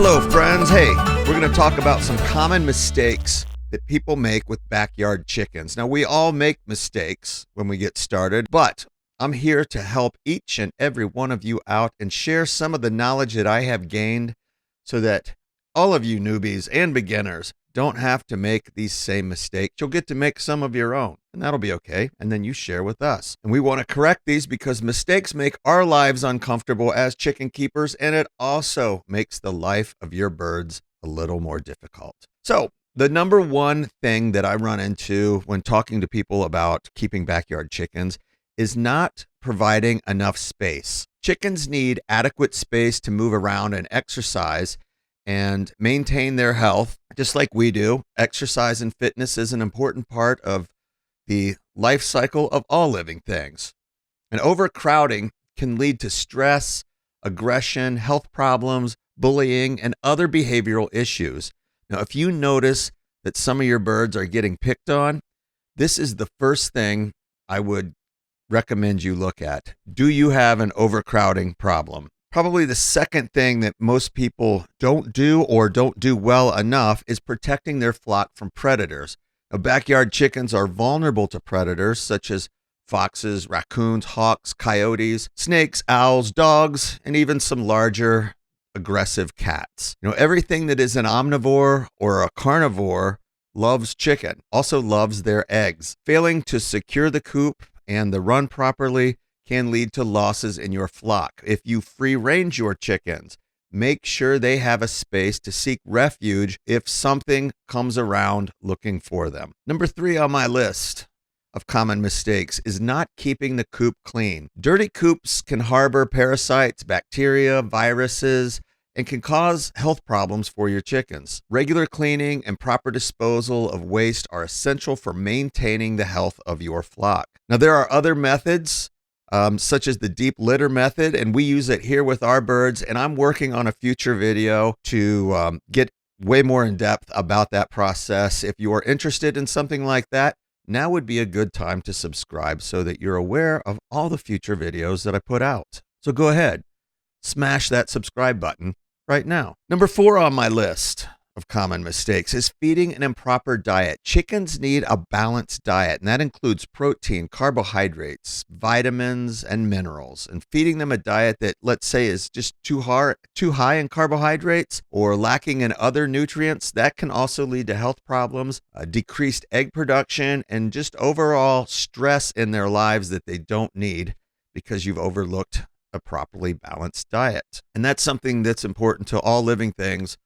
Hello, friends. Hey, we're going to talk about some common mistakes that people make with backyard chickens. Now, we all make mistakes when we get started, but I'm here to help each and every one of you out and share some of the knowledge that I have gained so that all of you newbies and beginners don't have to make these same mistakes. You'll get to make some of your own, and that'll be okay. And then you share with us. And we want to correct these because mistakes make our lives uncomfortable as chicken keepers, and it also makes the life of your birds a little more difficult. So, the number one thing that I run into when talking to people about keeping backyard chickens is not providing enough space. Chickens need adequate space to move around and exercise and maintain their health, just like we do. Exercise and fitness is an important part of the life cycle of all living things. And overcrowding can lead to stress, aggression, health problems, bullying, and other behavioral issues. Now, if you notice that some of your birds are getting picked on, this is the first thing I would recommend you look at. Do you have an overcrowding problem? Probably the second thing that most people don't do or don't do well enough is protecting their flock from predators. Now, backyard chickens are vulnerable to predators such as foxes, raccoons, hawks, coyotes, snakes, owls, dogs, and even some larger aggressive cats. Everything that is an omnivore or a carnivore loves chicken, also loves their eggs. Failing to secure the coop and the run properly can lead to losses in your flock. If you free range your chickens, make sure they have a space to seek refuge if something comes around looking for them. Number 3 on my list of common mistakes is not keeping the coop clean. Dirty coops can harbor parasites, bacteria, viruses, and can cause health problems for your chickens. Regular cleaning and proper disposal of waste are essential for maintaining the health of your flock. Now, there are other methods such as the deep litter method, and we use it here with our birds, and I'm working on a future video to get way more in depth about that process. If you are interested in something like that, now would be a good time to subscribe so that you're aware of all the future videos that I put out. So go ahead, smash that subscribe button right now. Number 4 on my list of common mistakes is feeding an improper diet. Chickens need a balanced diet, and that includes protein, carbohydrates, vitamins, and minerals. And feeding them a diet that, let's say, is just too high in carbohydrates or lacking in other nutrients, that can also lead to health problems, decreased egg production, and just overall stress in their lives that they don't need because you've overlooked a properly balanced diet. And that's something that's important to all living things,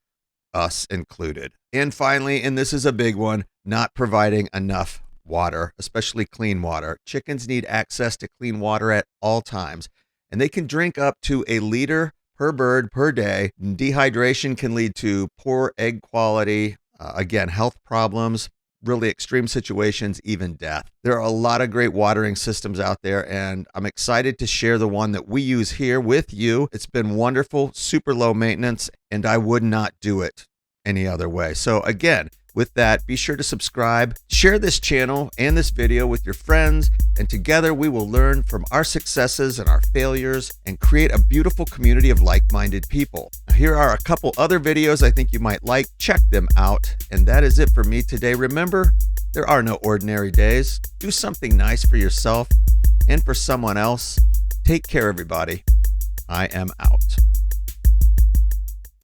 us included. And finally, and this is a big one, not providing enough water, especially clean water. Chickens need access to clean water at all times, and they can drink up to a liter per bird per day. Dehydration can lead to poor egg quality, again, health problems, really extreme situations, even death. There are a lot of great watering systems out there, and I'm excited to share the one that we use here with you. It's been wonderful, super low maintenance, and I would not do it any other way. So again, with that, be sure to subscribe, share this channel and this video with your friends, and together we will learn from our successes and our failures and create a beautiful community of like-minded people. Now, here are a couple other videos I think you might like. Check them out. And that is it for me today. Remember, there are no ordinary days. Do something nice for yourself and for someone else. Take care, everybody. I am out.